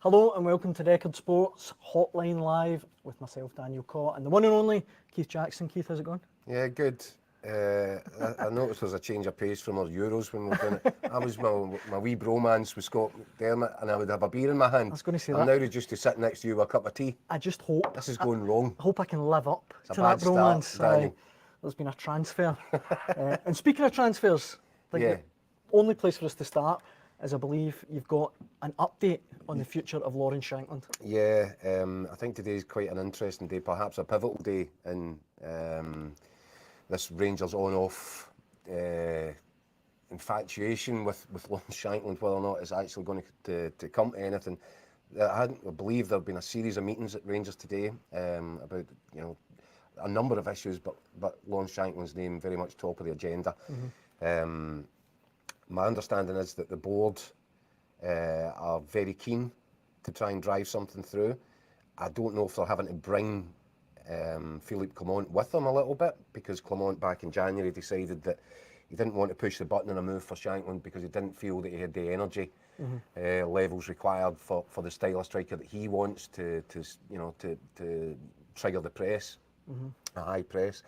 Hello and welcome to Record Sports Hotline Live with myself, Daniel Cott, and the one and only Keith Jackson. Keith, how's it going? Yeah, good. I noticed there's a change of pace from our Euros when we're doing it. I was my wee bromance with Scott McDermott, and I would have a beer in my hand. I was going to say I'm that. now reduced to sitting next to you with a cup of tea. I just hope This is going wrong. I hope I can live up It's a to that bad start, bromance. Daniel. There's been a transfer. And speaking of transfers, I think Yeah. the only place for us to start is I believe you've got an update on the future of Lawrence Shankland. Yeah, I think today's quite an interesting day, perhaps a pivotal day in this Rangers on-off infatuation with Lawrence Shankland, whether or not it's actually going to come to anything. I believe there have been a series of meetings at Rangers today about a number of issues, but Lawrence Shankland's name very much top of the agenda. My understanding is that the board are very keen to try and drive something through. I don't know if they're having to bring 𝗛𝗁𝗶𝗟𝗍 with them a little bit, because Clement back in January decided that he didn't want to push the button on a move for Shankland because he didn't feel that he had the energy levels required for the style of striker that he wants to trigger the press, a high press.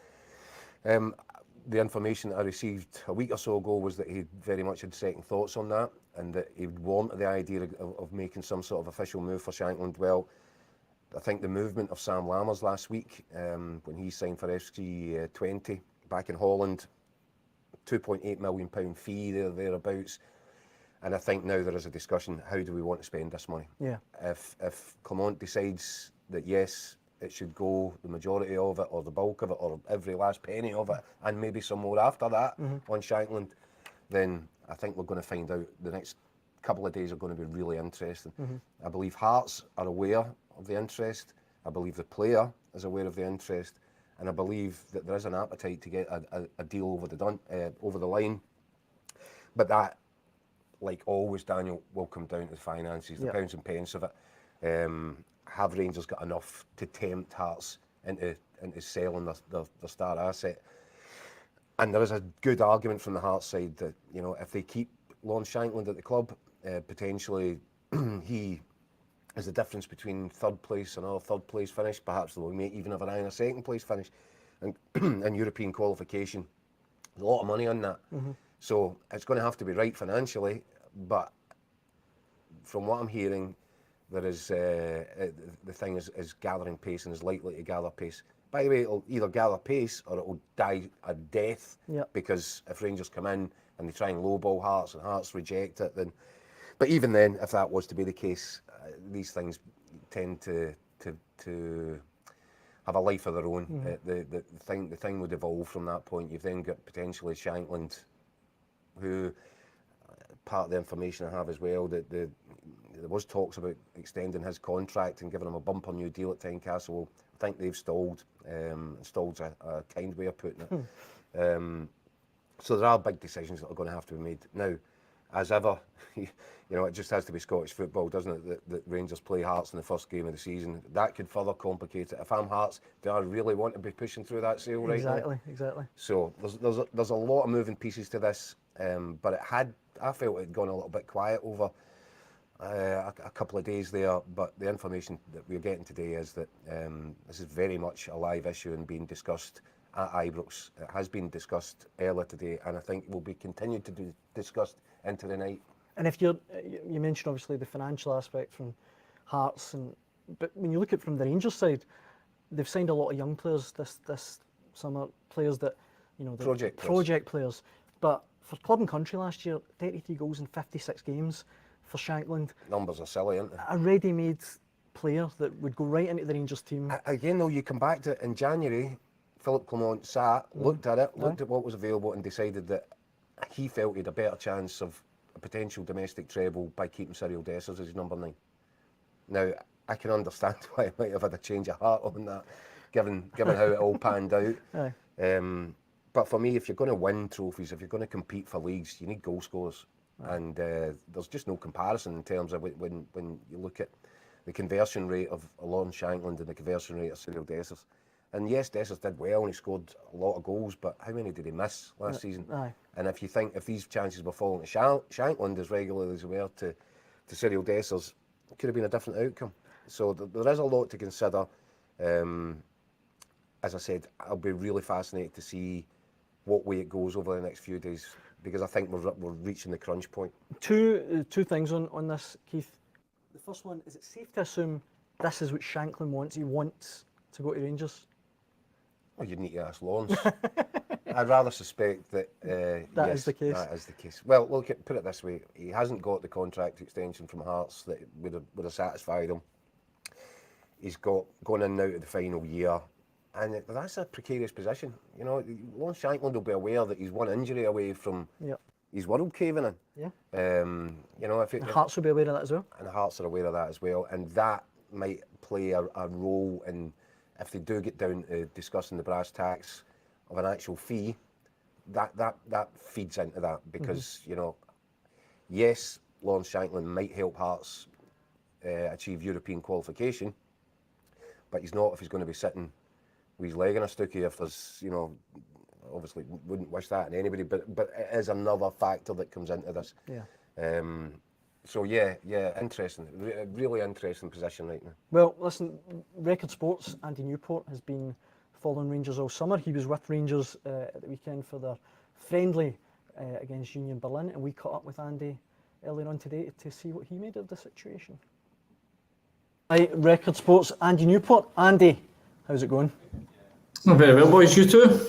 The information that I received a week or so ago was that he very much had second thoughts on that, and that he would warm to the idea of making some sort of official move for Shankland. Well, I think the movement of Sam Lammers last week, when he signed for 𝗛𝗁𝗶𝗟𝗍 back in Holland, £2.8 million fee thereabouts, and I think now there is a discussion: how do we want to spend this money? Yeah. If Clement decides that yes, it should go, the majority of it, or the bulk of it, or every last penny of it, and maybe some more after that on Shankland, then I think we're going to find out. The next couple of days are going to be really interesting. I believe Hearts are aware of the interest. I believe the player is aware of the interest, and I believe that there is an appetite to get a deal over the line. But that, like always, Daniel, will come down to the finances, the pounds and pence of it. Have Rangers got enough to tempt Hearts into selling their star asset? And there is a good argument from the Hearts side that, if they keep Lawrence Shankland at the club, potentially he is the difference between third place and another third place finish. Perhaps they may even have an eye on a second place finish and European qualification. There's a lot of money on that. So it's going to have to be right financially, but from what I'm hearing, there is the thing is gathering pace and is likely to gather pace. By the way, it'll either gather pace or it will die a death. Because if Rangers come in and they try and lowball Hearts and Hearts reject it, then. But even then, if that was to be the case, these things tend to have a life of their own. The thing would evolve from that point. You've then got potentially Shankland, who, part of the information I have as well, that there was talks about extending his contract and giving him a bumper new deal at Tynecastle. Well, I think they've stalled. Stalled's a kind way of putting it. So there are big decisions that are going to have to be made. Now, as ever, it just has to be Scottish football, doesn't it, that Rangers play Hearts in the first game of the season. That could further complicate it. If I'm Hearts, do I really want to be pushing through that sale right now? Exactly. So there's a lot of moving pieces to this, but I felt it had gone a little bit quiet over a couple of days there, but the information that we're getting today is that this is very much a live issue and being discussed at Ibrox. It has been discussed earlier today, and I think will be continued to be discussed into the night. And if you mentioned obviously the financial aspect from Hearts, but when you look at it from the Rangers side, they've signed a lot of young players this summer, players that project players. But for club and country last year, 33 goals in 56 games for Shankland. Numbers are silly, aren't they? A ready-made player that would go right into the Rangers team. Again, though, you come back to it in January. Philippe Clement sat, looked at what was available, and decided that he felt he had a better chance of a potential domestic treble by keeping 𝗛𝗁𝗶𝗟𝗍 as his number 9. Now, I can understand why he might have had a change of heart on that, given how it all panned out. But for me, if you're going to win trophies, if you're going to compete for leagues, you need goal scorers. And there's just no comparison in terms of when you look at the conversion rate of Lawrence Shankland and the conversion rate of 𝗛𝗁𝗶𝗟𝗍. And yes, Dessers did well and he scored a lot of goals, but how many did he miss last season? And if these chances were falling to Shankland as regularly as they were to 𝗛𝗁𝗶𝗟𝗍, could have been a different outcome. So there is a lot to consider. As I said, I'll be really fascinated to see what way it goes over the next few days, because I think we're reaching the crunch point. Two things on this, Keith. The first one, is it safe to assume this is what Shankland wants? He wants to go to Rangers? Well, you'd need to ask Lawrence. I'd rather suspect that that yes, is the case. That is the case. Well, look, put it this way: he hasn't got the contract extension from Hearts that would have satisfied him. He's gone in and out of the final year, and that's a precarious position. You know, Lawrence Shankland will be aware that he's one injury away from his world caving in. Yeah. You know, if Hearts will be aware of that as well. And the Hearts are aware of that as well, and that might play a role in, if they do get down to discussing the brass tacks of an actual fee, that feeds into that, because you know, yes, Lawrence Shankland might help Hearts achieve European qualification, but he's not if he's going to be sitting with his leg in a stookie. If there's, you know, obviously wouldn't wish that on anybody, but it is another factor that comes into this. Yeah. So yeah, interesting, really interesting position right now. Well, listen, Record Sports, Andy Newport has been following Rangers all summer. He was with Rangers at the weekend for their friendly against Union Berlin, and we caught up with Andy earlier on today to see what he made of the situation. Hi, Record Sports, Andy Newport. Andy, how's it going? Not very well, boys. You too?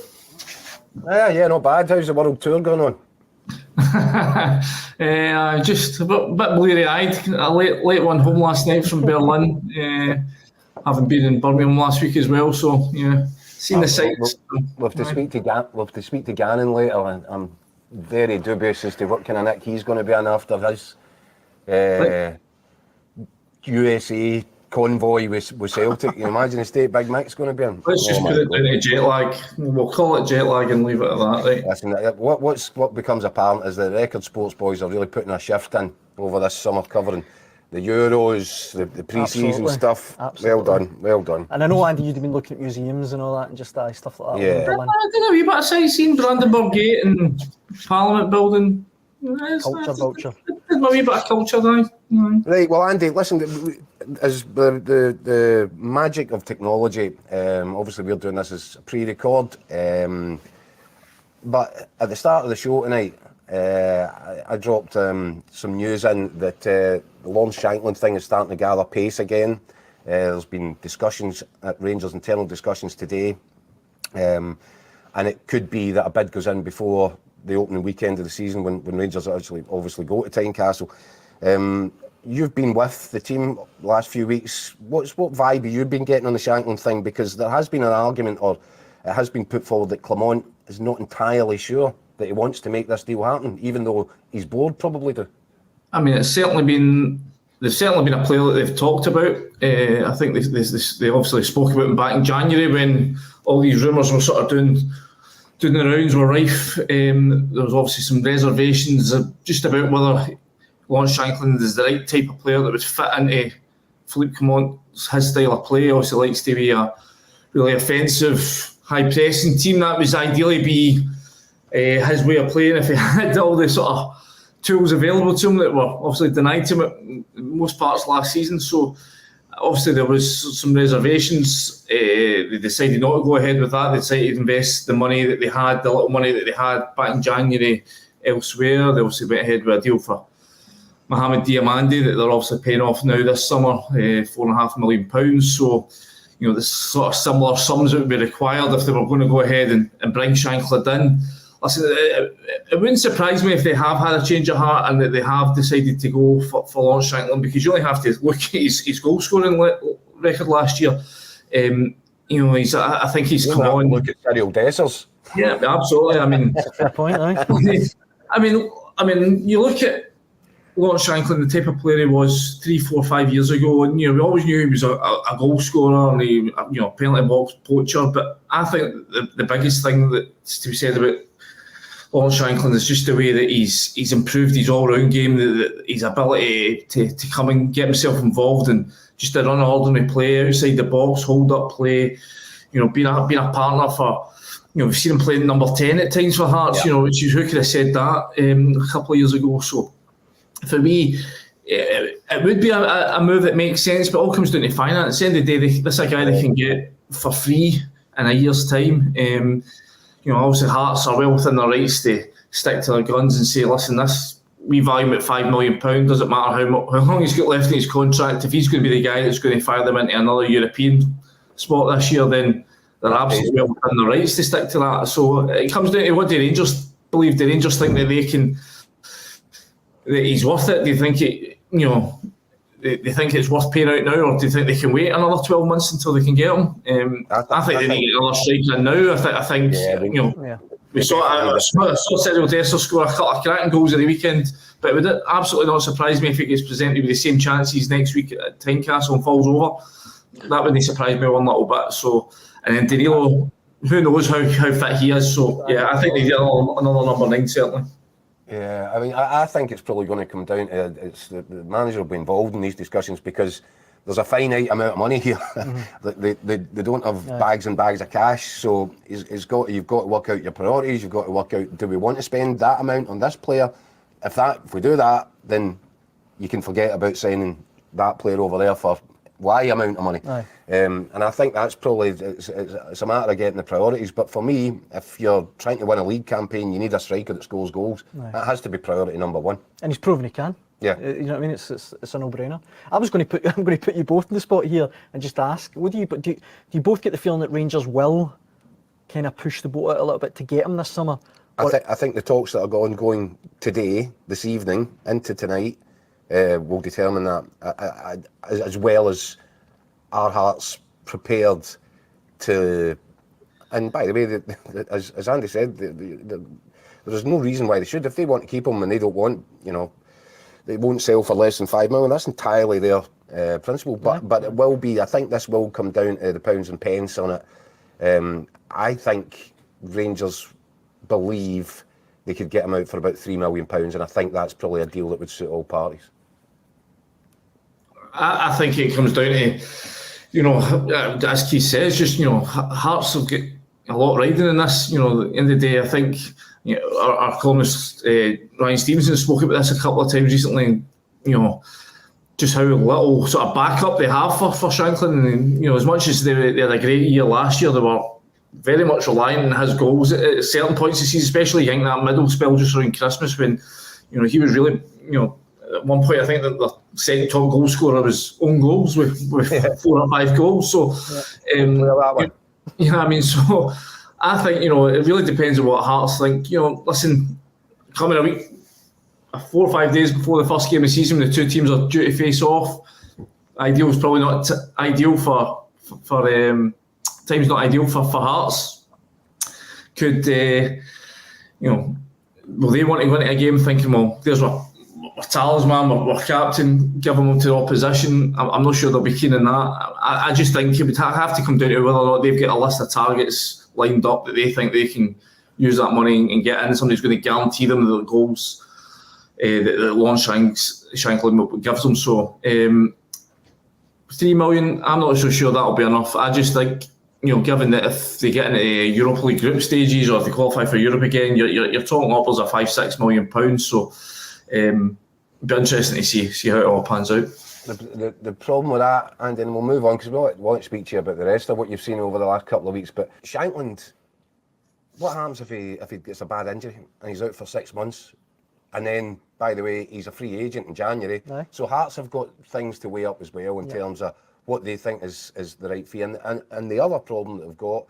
Yeah, not bad. How's the world tour going on? Just a bit bleary-eyed. A late one home last night from Berlin. Having been in Birmingham last week as well, so yeah, seen the sights. We'll have to speak to Gannon later. I'm very dubious as to what kind of nick he's going to be on after his USA convoy with Celtic. You imagine the state Big Mic's going to be in. Let's just put it down to jet lag. We'll call it jet lag and leave it at that, right? Listen, what becomes apparent is that Record Sports boys are really putting a shift in over this summer, covering the Euros, the pre-season stuff. Absolutely. Well done. And I know, Andy, you'd have been looking at museums and all that, and just stuff like that. Yeah. I did a wee bit of sightseeing, Brandenburg Gate and Parliament Building. Culture vulture. Did my wee bit of culture, aye. Right, well, Andy, listen, as the magic of technology, obviously we're doing this as a pre-record, but at the start of the show tonight, I dropped some news in that the Lawrence Shankland thing is starting to gather pace again. There's been discussions at Rangers, internal discussions today, and it could be that a bid goes in before the opening weekend of the season when Rangers actually obviously go to Tynecastle. You've been with the team the last few weeks. What vibe have you been getting on the Shankland thing? Because there has been an argument, or it has been put forward, that Clement is not entirely sure that he wants to make this deal happen, even though his board probably do. I mean, there's certainly been a player that they've talked about. I think they obviously spoke about him back in January when all these rumours were sort of doing the rounds, were rife. There was obviously some reservations just about whether Lawrence Shankland is the right type of player that would fit into Philippe Clement's his style of play. Obviously likes to be a really offensive, high-pressing team. That would ideally be his way of playing if he had all the sort of tools available to him that were obviously denied to him at most parts last season. So obviously there was some reservations. They decided not to go ahead with that. They decided to invest the money that they had, the little money that they had back in January elsewhere. They obviously went ahead with a deal for Mohamed Diamandi that they're obviously paying off now this summer, £4.5 million. So, you know, there's sort of similar sums that would be required if they were going to go ahead and bring Shankland in. Listen, it wouldn't surprise me if they have had a change of heart and that they have decided to go for Lawrence Shankland, because you only have to look at his goal scoring record last year. You know, I think he's come on. Look at Cyril Dessers. Yeah, absolutely. I mean, fair point, right? I mean, you look at Lawrence Shankland, the type of player he was 3, 4, 5 years ago, and you know, we always knew he was a goal scorer and he, you know, penalty box poacher. But I think the biggest thing that's to be said about Lawrence Shankland is just the way that he's improved his all-round game, his ability to come and get himself involved and just to run ordinary play outside the box, hold up play, you know, being a partner for, you know, we've seen him playing number 10 at times for Hearts, you know, which is, who could have said that a couple of years ago. So for me, It would be a move that makes sense, but it all comes down to finance. At the end of the day, this is a guy they can get for free in a year's time. Obviously Hearts are well within their rights to stick to their guns and say, listen, we value him at £5 million. Doesn't matter how long he's got left in his contract. If he's going to be the guy that's going to fire them into another European spot this year, then they're absolutely well within their rights to stick to that. So it comes down to what the Rangers believe. The Rangers think that that he's worth it. Do you think they think it's worth paying out now, or do you think they can wait another 12 months until they can get him? I think they need to get another striker now. I think we saw 𝗛𝗁𝗟𝗓 score a couple of cracking goals at the weekend, but it would absolutely not surprise me if it gets presented with the same chances next week at Tynecastle and falls over. That wouldn't surprise me one little bit. So, and then Danilo, who knows how fit he is. So yeah, I think they get another number 9 certainly. Yeah, I mean, I think it's probably going to come down to the manager will be involved in these discussions because there's a finite amount of money here. They don't have bags and bags of cash, so you've got to work out your priorities. You've got to work out, do we want to spend that amount on this player? If we do that, then you can forget about signing that player over there for Y amount of money. And I think that's probably it's a matter of getting the priorities. But for me, if you're trying to win a league campaign, you need a striker that scores goals. That has to be priority number 1. And he's proven he can. Yeah, you know what I mean. It's a no-brainer. I'm going to put you both in the spot here and just ask: do you both get the feeling that Rangers will kind of push the boat out a little bit to get him this summer? I think the talks that are going today, this evening, into tonight, will determine that, as well as our Hearts prepared to. And by the way, as Andy said, there's no reason why they should. If they want to keep him and they don't want, they won't sell for less than £5 million. That's entirely their principle. But it will be. I think this will come down to the pounds and pence on it. I think Rangers believe they could get him out for about £3 million, and I think that's probably a deal that would suit all parties. I think it comes down to, as Keith says, just Hearts have got a lot riding in this. At the end of the day, I think our columnist Ryan Stevenson spoke about this a couple of times recently. Just how little sort of backup they have for Shankland, and as much as they had a great year last year, they were very much relying on his goals at certain points of the season, especially I think that middle spell just around Christmas when he was really at one point I think that the second top goal scorer was own goals with 4 or 5 goals. So so I think it really depends on what Hearts think. Listen, coming a week, 4 or 5 days before the first game of the season, when the two teams are due to face off, ideal is probably not ideal for time's not ideal for Hearts. Could will they want to go into a game thinking, well, there's our talisman, our captain, give them to the opposition? I'm not sure they'll be keen on that. I just think it would have to come down to whether or not they've got a list of targets lined up that they think they can use that money and get in. Somebody's going to guarantee them the goals that Lawrence Shankland gives them. So £3 million, I'm not so sure that'll be enough. I just think, given that if they get into Europa League group stages or if they qualify for Europe again, you're talking upwards of £5-6 million. So it'll be interesting to see how it all pans out. The problem with that, and then we'll move on because we want to speak to you about the rest of what you've seen over the last couple of weeks. But Shankland, what happens if he gets a bad injury and he's out for 6 months? And then, by the way, he's a free agent in January. So Hearts have got things to weigh up as well in terms of what they think is the right fee. And the other problem that they've got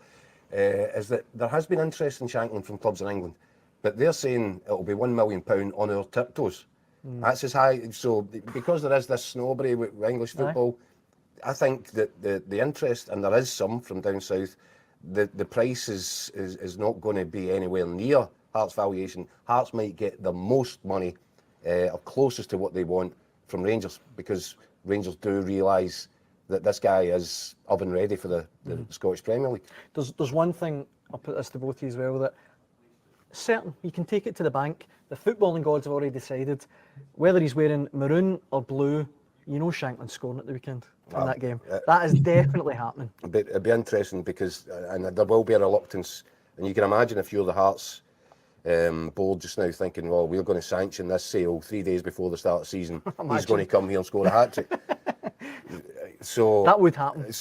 is that there has been interest in Shankland from clubs in England, but they're saying it'll be £1 million on our tiptoes. That's as high. So because there is this snobbery with English football, I think that the interest, and there is some from down south, the price is not going to be anywhere near Hearts' valuation. Hearts might get the most money or closest to what they want from Rangers, because Rangers do realise that this guy is oven ready for the Scottish Premier League. There's one thing, I'll put this to both of you as well, that certain, you can take it to the bank. The footballing gods have already decided whether he's wearing maroon or blue. Shankland's scoring at the weekend in that game. That is definitely happening. It'd be interesting because, and there will be a reluctance, and you can imagine if you're the Hearts board just now thinking, well, we're going to sanction this sale 3 days before the start of the season. He's going to come here and score a hat-trick. So that would happen.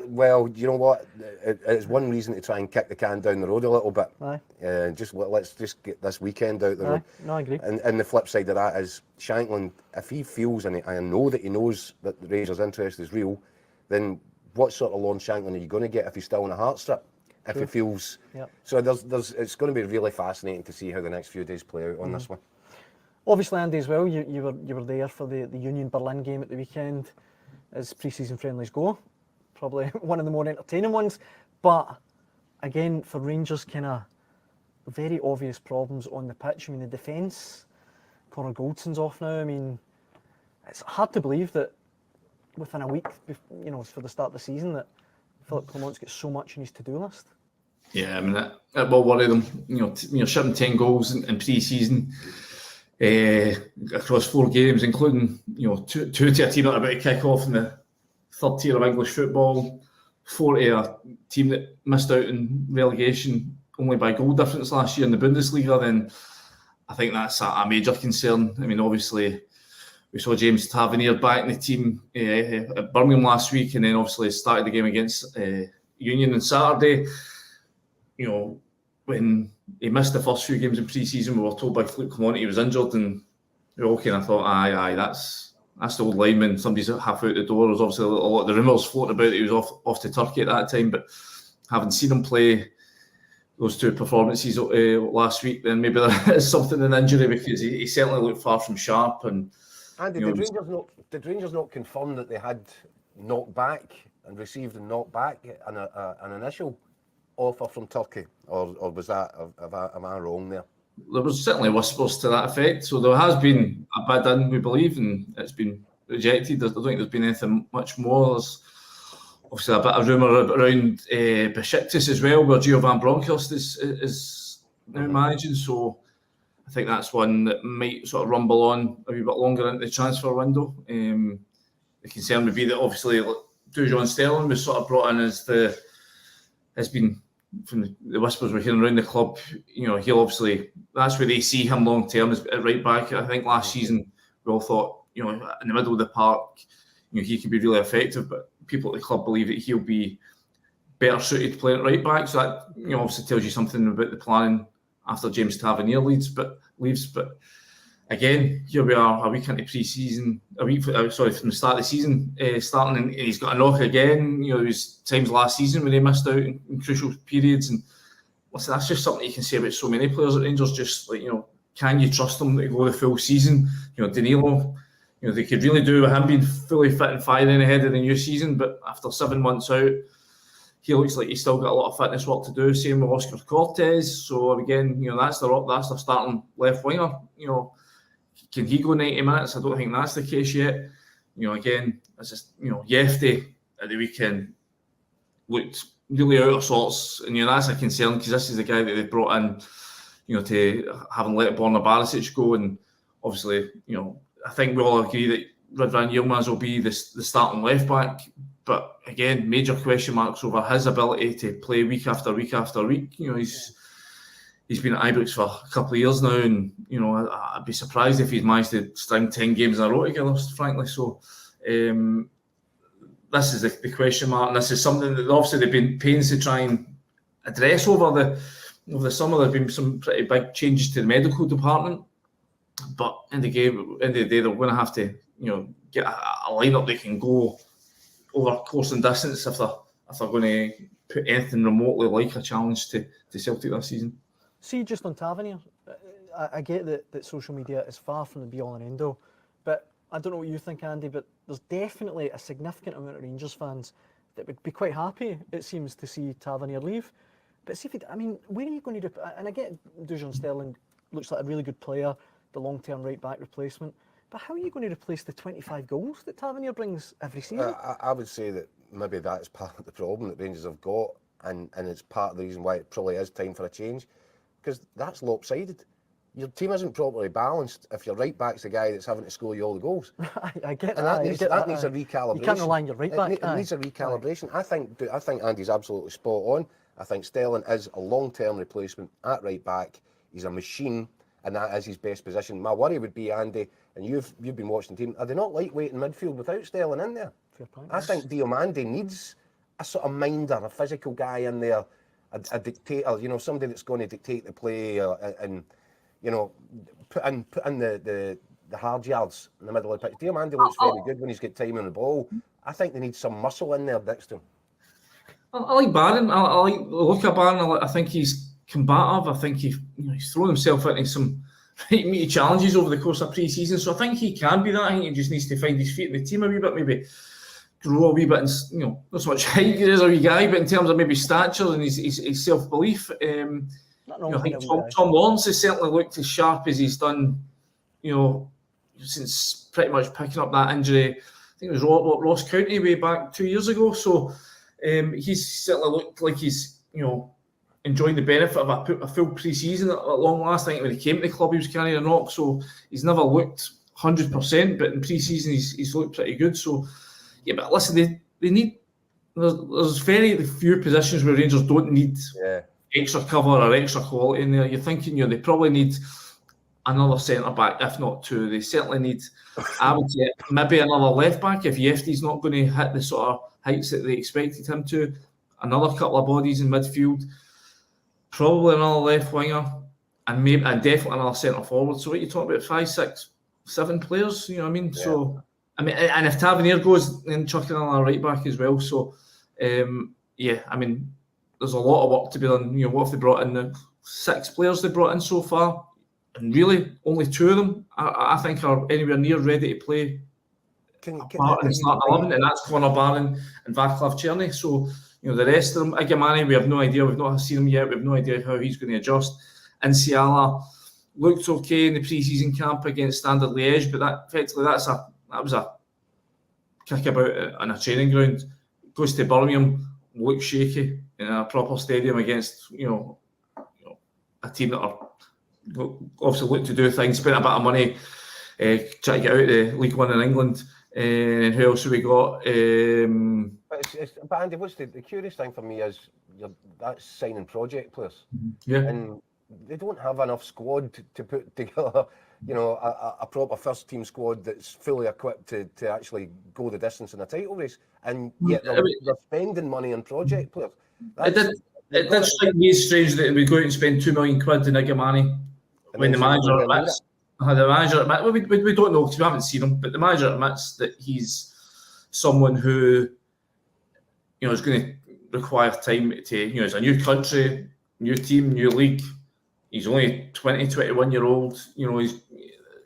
Well, you know what? It's one reason to try and kick the can down the road a little bit. Aye. Let's just get this weekend out the road. No, I agree. And the flip side of that is Shankland, if he feels, and I know that he knows that the Rangers' interest is real, then what sort of Lawrence Shankland are you going to get if he's still in a heart strip? If he feels... Yep. So it's going to be really fascinating to see how the next few days play out on this one. Obviously, Andy, as well, you were there for the Union Berlin game at the weekend, as pre-season friendlies go. Probably one of the more entertaining ones. But again, for Rangers, kind of very obvious problems on the pitch. I mean, the defence, Connor Goldson's off now. I mean, it's hard to believe that within a week, you know, for the start of the season, that Philippe Clement's got so much on his to-do list. Yeah, I mean, it will worry them. You're shipping 10 goals in pre-season across 4 games, including two to a team that are about to kick off in the third tier of English football, 4 to a team that missed out in relegation only by goal difference last year in the Bundesliga. Then I think that's a major concern. I mean, obviously, we saw James Tavernier back in the team at Birmingham last week, and then obviously started the game against Union on Saturday. When he missed the first few games in pre-season, we were told by Philippe Clement he was injured, and we all kind of thought, aye, that's the old lineman. Somebody's half out the door. There was obviously a lot of the rumours floating about he was off to Turkey at that time, but having seen him play those 2 performances last week, then maybe there is something in injury, because he certainly looked far from sharp. And Andy, did Rangers not confirm that they had knocked back and received a knockback an initial offer from Turkey, or was that, am I wrong there? There was certainly whispers to that effect. So there has been a bid in, we believe, and it's been rejected. I don't think there's been anything much more. There's obviously a bit of rumour around Besiktas as well, where Gio Bronckhorst is now managing. So I think that's one that might sort of rumble on a wee bit longer into the transfer window. The concern would be that obviously Dujon Sterling was sort of brought in as has been, from the whispers we're hearing around the club, he'll obviously, that's where they see him long term, as at right back. I think last season we all thought, in the middle of the park, he could be really effective, but people at the club believe that he'll be better suited to play at right back. So that obviously tells you something about the planning after James Tavernier leaves. But again, here we are a week into pre-season, from the start of the season starting, and he's got a knock again. There was times last season when he missed out in crucial periods, and listen, that's just something you can say about so many players at Rangers. Just like, can you trust them to go the full season? Danilo, they could really do with him being fully fit and firing ahead of the new season, but after 7 months out, he looks like he's still got a lot of fitness work to do. Same with Oscar Cortez. So again, that's the starting left winger. Can he go 90 minutes? I don't think that's the case yet. Again, it's just, Yefte at the weekend looked really out of sorts, and that's a concern, because this is the guy that they brought in, to having let Borna Barisic go, and obviously, I think we all agree that Radvan Yilmaz will be the starting left back, but again, major question marks over his ability to play week after week after week. He's been at Ibrox for a couple of years now, and I'd be surprised if he'd managed to string 10 games in a row together, frankly. So this is the question mark, and this is something that obviously they've been pains to try and address over the summer. There've been some pretty big changes to the medical department, but in the day they're going to have to get a lineup that can go over course and distance if they're going to put anything remotely like a challenge to Celtic this season. See, just on Tavernier, I get that social media is far from the be-all and end-all, but I don't know what you think, Andy, but there's definitely a significant amount of Rangers fans that would be quite happy, it seems, to see Tavernier leave. But see, where are you going to do... And I get Dujon Sterling looks like a really good player, the long-term right-back replacement, but how are you going to replace the 25 goals that Tavernier brings every season? I would say that maybe that's part of the problem that Rangers have got, and it's part of the reason why it probably is time for a change. Because that's lopsided. Your team isn't properly balanced if your right back's the guy that's having to score you all the goals. I get that. And that needs a recalibration. You can't rely on your right back. It needs a recalibration. I think Andy's absolutely spot on. I think Sterling is a long-term replacement at right back. He's a machine, and that is his best position. My worry would be, Andy, and you've been watching the team, are they not lightweight in midfield without Sterling in there? Fair point. I think Diomande needs a sort of minder, a physical guy in there, a dictator, you know, somebody that's going to dictate the play and, you know, put in the hard yards in the middle of the pitch. Diomande looks very good when he's got time on the ball. I think they need some muscle in there next to him. I like Barron. I like the look of Barron. I think he's combative. I think he's thrown himself into some right meaty challenges over the course of pre-season. So I think he can be that. I think he just needs to find his feet in the team a wee bit, maybe grow a wee bit, and not so much height as a wee guy, but in terms of maybe stature and his self-belief. I think Tom Lawrence has certainly looked as sharp as he's done, since pretty much picking up that injury. I think it was Ross County way back 2 years ago. So he's certainly looked like he's, enjoying the benefit of a full pre-season at long last. I think when he came to the club, he was carrying a knock, so he's never looked 100%, but in pre-season he's looked pretty good. So, yeah, but listen, they need, there's very few positions where Rangers don't need extra cover or extra quality in there. You're thinking, they probably need another centre-back, if not two. They certainly need, I would say, maybe another left-back if Yefty's not going to hit the sort of heights that they expected him to. Another couple of bodies in midfield. Probably another left winger, and definitely another centre forward. So what you're talking about, 5, 6, 7 players, you know what I mean? Yeah. So and if Tavernier goes, then chuck in another right back as well. So there's a lot of work to be done. What have they brought in? The 6 players they brought in so far, and really only 2 of them I think are anywhere near ready to play. And start 11, and that's Conor Barron and 𝗛𝗁𝗏 𝗟𝗑. So. The rest of them, 𝗛𝗏𝗓, we have no idea. We've not seen him yet. We have no idea how he's going to adjust. 𝗛𝗏𝗓 looked okay in the pre-season camp against Standard Liège, but that was a kickabout on a training ground. Goes to Birmingham, looks shaky in a proper stadium against a team that are obviously looking to do things, spent a bit of money, trying to get out of the League One in England. And who else have we got? But Andy, what's the curious thing for me is that's signing project players. Yeah. And they don't have enough squad to put together, a proper first team squad that's fully equipped to actually go the distance in a title race. And yet they're spending money on project players. It did strike me as strange that we go out and spend £2 million in 𝗛𝗏𝗓 when the manager admits. We don't know because we haven't seen him, but the manager admits that he's someone who, is going to require time to, it's a new country, new team, new league. He's only 21-year-old.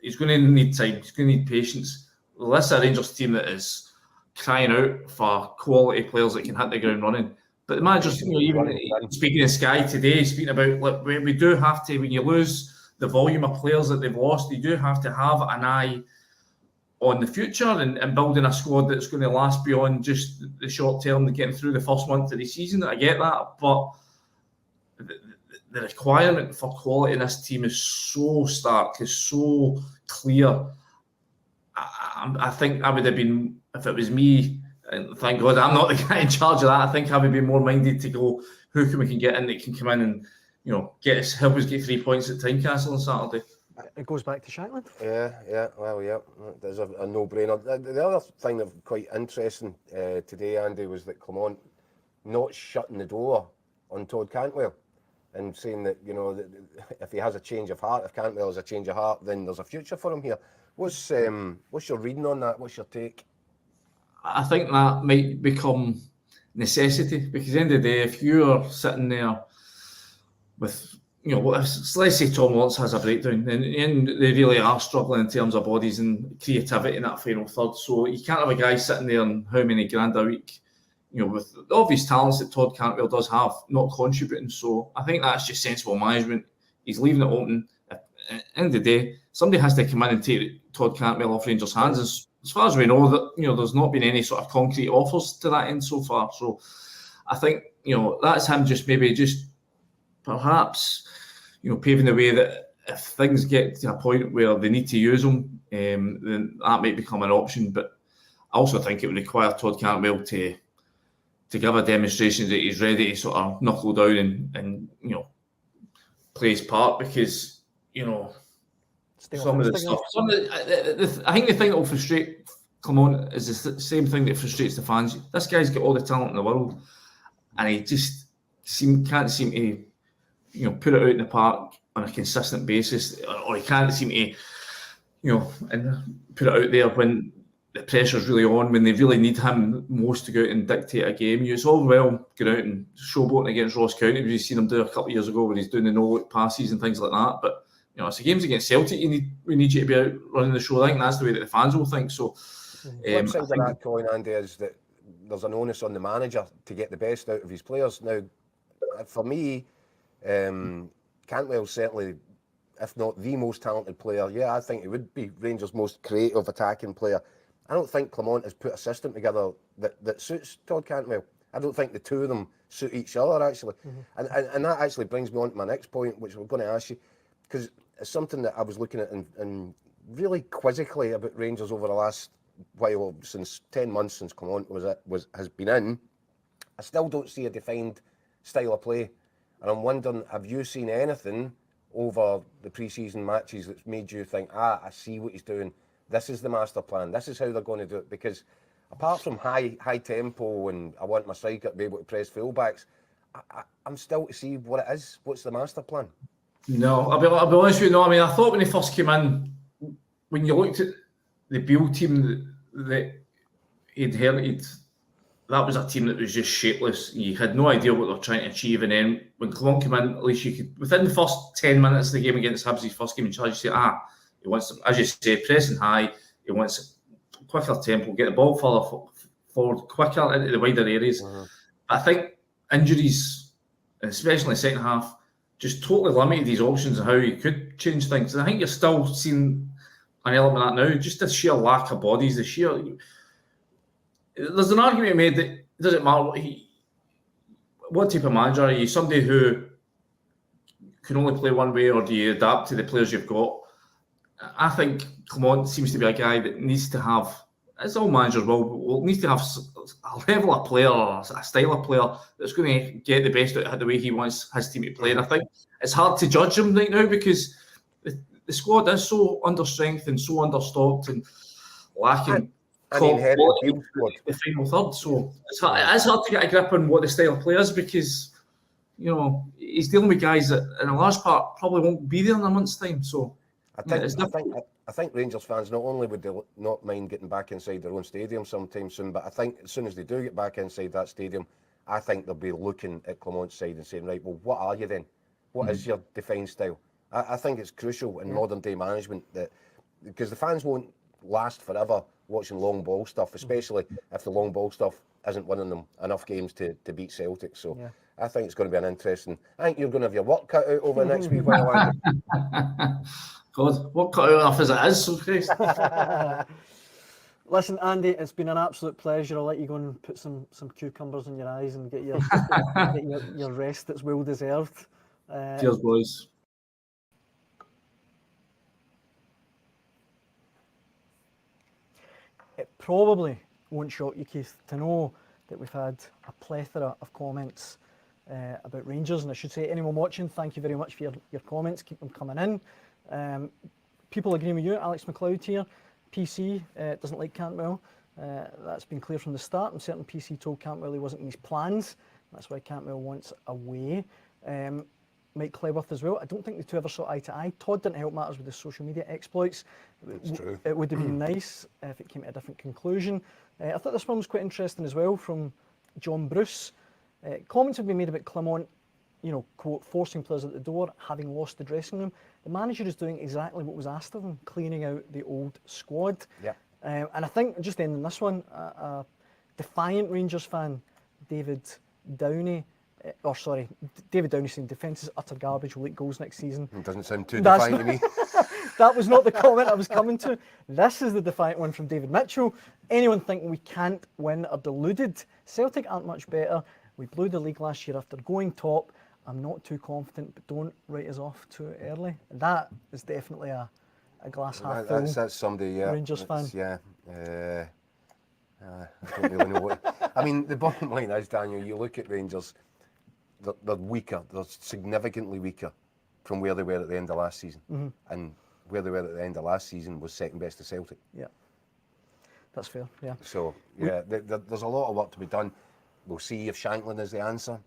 He's going to need time. He's going to need patience. This is a Rangers team that is crying out for quality players that can hit the ground running. But the manager's, even speaking in Sky today, speaking about, we do have to, when you lose the volume of players that they've lost, you do have to have an eye on the future and building a squad that's going to last beyond just the short term, getting through the first month of the season. I get that, but the requirement for quality in this team is so stark, is so clear. I think I would have been, if it was me, and thank God I'm not the guy in charge of that, I think I would be more minded to go, who can we get in that can come in and help us get 3 points at Tynecastle on Saturday. It goes back to Shankland. Yeah. Well, yeah, there's a no-brainer. The other thing that's quite interesting today, Andy, was that Clement not shutting the door on Todd Cantwell and saying that, if he has a change of heart, if Cantwell has a change of heart, then there's a future for him here. What's your reading on that? What's your take? I think that might become necessity, because at the end of the day, if you're sitting there with, let's say Tom Lawrence has a breakdown, and they really are struggling in terms of bodies and creativity in that final third. So you can't have a guy sitting there on how many grand a week, with the obvious talents that Todd Cantwell does have, not contributing. So I think that's just sensible management. He's leaving it open. At the end of the day, somebody has to come in and take Todd Cantwell off Rangers' hands. As far as we know, that there's not been any sort of concrete offers to that end so far. So I think that's him just perhaps paving the way that if things get to a point where they need to use him, then that might become an option. But I also think it would require Todd Cantwell to give a demonstration that he's ready to sort of knuckle down and plays part because, you know, Stay some of the honest again. stuff. I think the thing that will frustrate Clement is the same thing that frustrates the fans. This guy's got all the talent in the world, and he just can't seem to, you know, put it out in the park on a consistent basis, or he can't seem to, you know, and put it out there when the pressure's really on, when they really need him most to go out and dictate a game. It's all well going out and showboating against Ross County, which you've seen him do a couple of years ago, where he's doing the no-look passes and things like that. But you know, it's the games against Celtic. We need you to be out running the show. I think that's the way that the fans will think. So, flip side of that coin, Andy, is that there's an onus on the manager to get the best out of his players. Now, for me, Cantwell's certainly, if not the most talented player. Yeah, I think he would be Rangers' most creative attacking player. I don't think Clement has put a system together that suits Todd Cantwell. I don't think the two of them suit each other, actually. And that actually brings me on to my next point, which we're going to ask you, because it's something that I was looking at and really quizzically about Rangers over the last while, since 10 months since Clement has been in. I still don't see a defined style of play. And I'm wondering, have you seen anything over the pre-season matches that's made you think, I see what he's doing. This is the master plan. This is how they're going to do it. Because apart from high tempo and I want my striker to be able to press fullbacks, I'm still to see what it is. What's the master plan? No, I'll be honest with you. No, I mean, I thought when he first came in, when you looked at the Beale team that he inherited, that was a team that was just shapeless. You had no idea what they were trying to achieve. And then when Clement came in, at least you could, within the first 10 minutes of the game against Hibs, his first game in charge, you say, he wants, as you say, pressing high. He wants quicker tempo, get the ball further forward, quicker into the wider areas. I think injuries, especially in the second half, just totally limited his options of how he could change things. And I think you're still seeing an element of that now, just the sheer lack of bodies, there's an argument made that it doesn't matter what type of manager are you, somebody who can only play one way, or do you adapt to the players you've got? I think Clement seems to be a guy that needs to have, as all managers will needs to have a level of player, or a style of player that's going to get the best out of the way he wants his team to play. And I think it's hard to judge him right now because the squad is so understrength and so understocked and lacking the final third. So it's hard to get a grip on what the style of player is because, you know, he's dealing with guys that in a large part probably won't be there in a month's time. So I think Rangers fans, not only would they not mind getting back inside their own stadium sometime soon, but I think as soon as they do get back inside that stadium, I think they'll be looking at Clement's side and saying, right, well, what are you then? What is your defined style? I think it's crucial in modern day management that, because the fans won't last forever watching long ball stuff, especially if the long ball stuff isn't winning them enough games to beat Celtic. So I think it's going to be an interesting. I think you're going to have your work cut out over the next wee while, Andy. God, what cut out enough as it is, so Christ. Listen, Andy, it's been an absolute pleasure. I'll let you go and put some cucumbers in your eyes and get your your rest that's well deserved. Cheers, boys. It probably won't shock you, Keith, to know that we've had a plethora of comments about Rangers. And I should say, anyone watching, thank you very much for your comments. Keep them coming in. People agreeing with you. Alex McLeod here. PC doesn't like Cantwell. That's been clear from the start. And certainly PC told Cantwell he wasn't in his plans. That's why Cantwell wants away. Mike Cleworth as well. I don't think the two ever saw eye to eye. Todd didn't help matters with the social media exploits. It's true. It would have been nice if it came to a different conclusion. I thought this one was quite interesting as well from John Bruce. Comments have been made about Clement, you know, quote, forcing players at the door, having lost the dressing room. The manager is doing exactly what was asked of him, cleaning out the old squad. Yeah. And I think, just ending this one, a defiant Rangers fan, David Downey saying defence is utter garbage, will leak goals next season. It doesn't sound too defiant to me. That was not the comment I was coming to. This is the defiant one from David Mitchell. Anyone thinking we can't win are deluded. Celtic aren't much better. We blew the league last year after going top. I'm not too confident, but don't write us off too early. That is definitely a glass half full. That's somebody, Rangers fan. Yeah. I don't really know what. I mean, the bottom line is, Daniel, you look at Rangers, they're weaker. They're significantly weaker from where they were at the end of last season. And where they were at the end of last season was second best to Celtic. Yeah, that's fair. Yeah. So yeah, there's a lot of work to be done. We'll see if Shankland is the answer.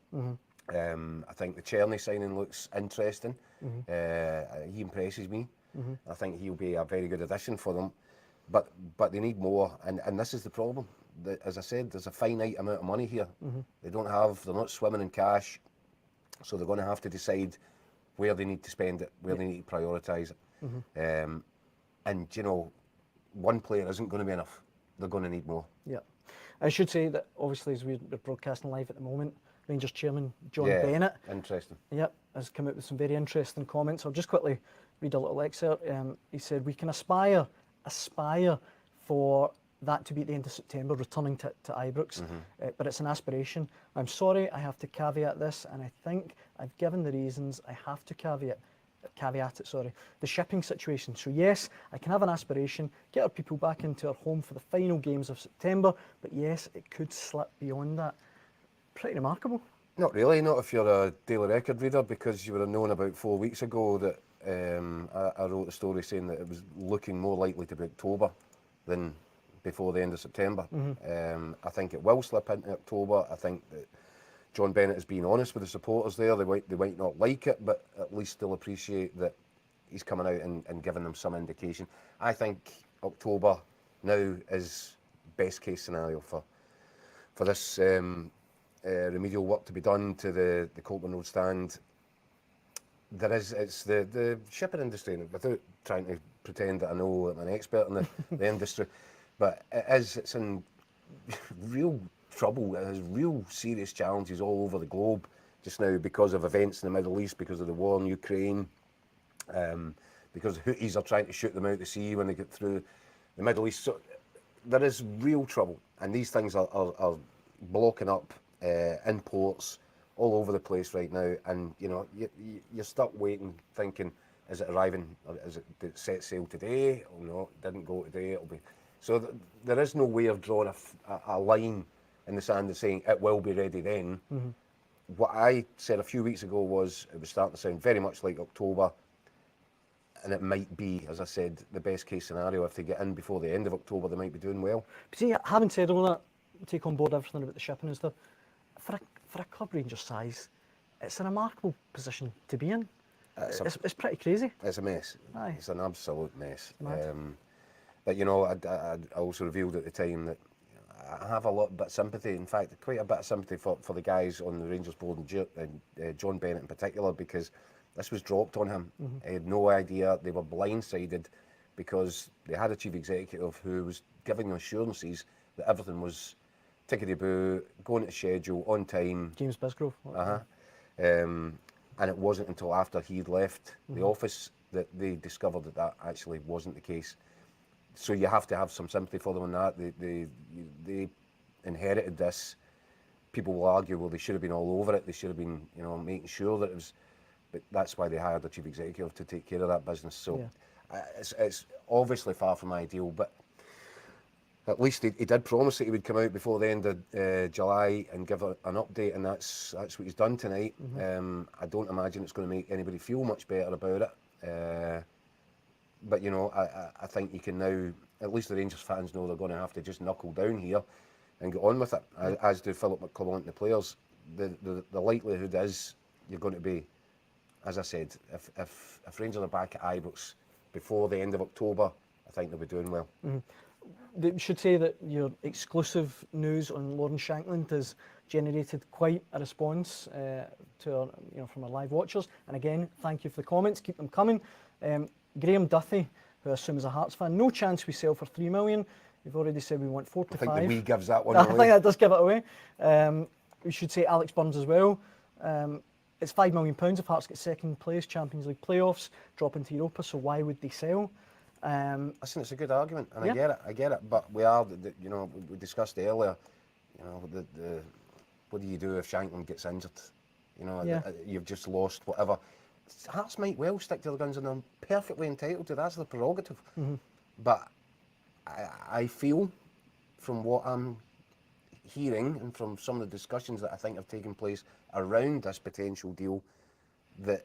I think the 𝗛𝗁𝗏 signing looks interesting. He impresses me. I think he'll be a very good addition for them. But they need more, and this is the problem. As I said, there's a finite amount of money here. They're not swimming in cash, so they're going to have to decide where they need to spend it, where they need to prioritise it. And you know, one player isn't going to be enough. They're going to need more. Yeah. I should say that obviously as we're broadcasting live at the moment, Rangers chairman John Bennett has come out with some very interesting comments. I'll just quickly read a little excerpt. He said, "We can aspire for that to be at the end of September, returning to Ibrox, but it's an aspiration. I'm sorry, I have to caveat this, and I think I've given the reasons I have to caveat it, the shipping situation. So yes, I can have an aspiration, get our people back into our home for the final games of September, but yes, it could slip beyond that." Pretty remarkable. Not really, not if you're a Daily Record reader, because you would have known about 4 weeks ago that I wrote a story saying that it was looking more likely to be October than before the end of September. I think it will slip into October. I think that John Bennett has been honest with the supporters there. They might not like it, but at least they'll appreciate that he's coming out and giving them some indication. I think October now is best case scenario for this remedial work to be done to the Coltman Road stand. It's the shipping industry, and without trying to pretend that I know I'm an expert in the industry, but it's in real trouble. It has real serious challenges all over the globe just now because of events in the Middle East, because of the war in Ukraine, because the Houthis are trying to shoot them out to sea when they get through the Middle East. So there is real trouble, and these things are blocking up imports all over the place right now. And you know, you're stuck waiting, thinking, is it arriving? Or did it set sail today? Oh no, it didn't go today. It'll be. So there is no way of drawing a line in the sand and saying it will be ready then. What I said a few weeks ago was it was starting to sound very much like October, and it might be, as I said, the best case scenario. If they get in before the end of October, they might be doing well. But see, having said all that, take on board everything about the shipping and stuff, for a club Rangers size, it's a remarkable position to be in. It's pretty crazy. It's a mess. Aye. It's an absolute mess. But you know, I also revealed at the time that I have a lot bit of sympathy. In fact, quite a bit of sympathy for the guys on the Rangers board, and John Bennett in particular, because this was dropped on him. He had no idea. They were blindsided because they had a chief executive who was giving them assurances that everything was tickety-boo, going to schedule, on time. James Bisgrove. And it wasn't until after he'd left the office that they discovered that actually wasn't the case. So you have to have some sympathy for them on that. They inherited this. People will argue, well, they should have been all over it. They should have been, you know, making sure that it was. But that's why they hired a chief executive to take care of that business. So it's obviously far from ideal, but at least he did promise that he would come out before the end of July and give an update, and that's what he's done tonight. I don't imagine it's going to make anybody feel much better about it. But you know, I think you can now, at least the Rangers fans know they're going to have to just knuckle down here and get on with it, as do Philip Clement and the players. The likelihood is you're going to be, as I said, if Rangers are back at Ibrox before the end of October, I think they'll be doing well. We should say that your exclusive news on Lawrence Shankland has generated quite a response to our, from our live watchers. And again, thank you for the comments. Keep them coming. Graham Duthie, who I assume is a Hearts fan, no chance we sell for $3 million. We've already said we want 4 to 5. I think the wee gives that one I away. think that does give it away. We should say Alex Burns as well. It's £5 million if Hearts get second place, Champions League playoffs, drop into Europa, so why would they sell? Listen, it's a good argument, and I get it, but we are, we discussed earlier, what do you do if Shankland gets injured? You've just lost whatever. Hearts might well stick to their guns, and they're perfectly entitled to that. That's their prerogative. But I feel, from what I'm hearing and from some of the discussions that I think have taken place around this potential deal, that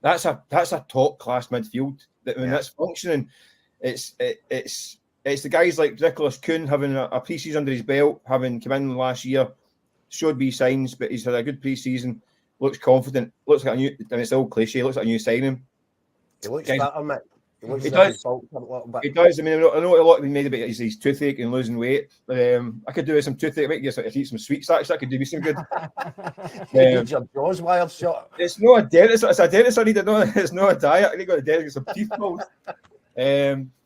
that's a top class midfield. That when that's functioning, it's the guys like Nicholas Kuhn having a pre-season under his belt, having come in last year, showed me signs, but he's had a good pre-season, looks confident, looks like a new. I mean, it's all cliche. Looks like a new signing. He looks better, Mick. He does. He does. I mean, I know a lot of been made about his toothache and losing weight. I could do with some toothache. If I eat some sweets, actually, that could do me some good. Your jaws wired shut. It's not a dentist. It's a dentist I need. It's not a diet. I need to go to the dentist and get some teeth pulled.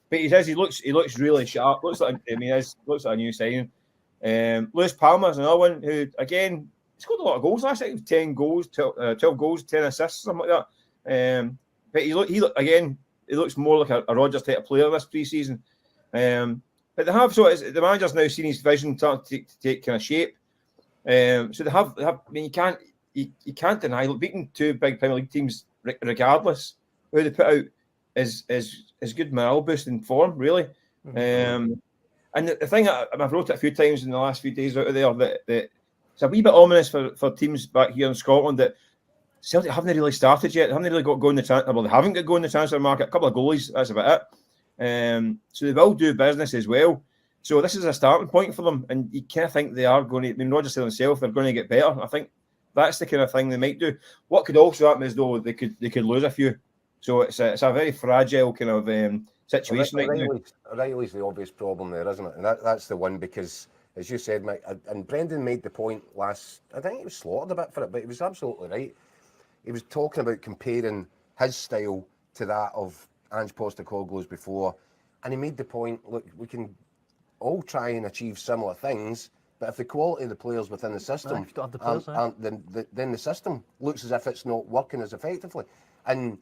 But he says he looks really sharp. Looks like looks like a new signing. Lewis Palmer's another one who again scored a lot of goals last night. 10 goals, 12 goals, 10 assists, something like that. But he looks more like a Rodgers type of player this pre-season. But they have the manager's now seen his vision starting to take kind of shape. So they have. I mean, you can't deny beating two big Premier League teams, regardless who they put out, is good morale boosting form, really. And the thing I've wrote it a few times in the last few days out of there that it's a wee bit ominous for teams back here in Scotland that Celtic haven't really started yet. They haven't really got going the transfer. Well, they haven't got going the transfer market. A couple of goalies, that's about it. So they will do business as well. So this is a starting point for them, and you kind of think they are going to. I mean, Roger said himself, they're going to get better. I think that's the kind of thing they might do. What could also happen is though they could lose a few. So it's a very fragile kind of situation right now. O'Reilly's the obvious problem there, isn't it? And that's the one, because, as you said, Mike, and Brendan made the point last. I think he was slaughtered a bit for it, but he was absolutely right. He was talking about comparing his style to that of Ange Postecoglou's before, and he made the point: look, we can all try and achieve similar things, but if the quality of the players within the system aren't, then the system looks as if it's not working as effectively. And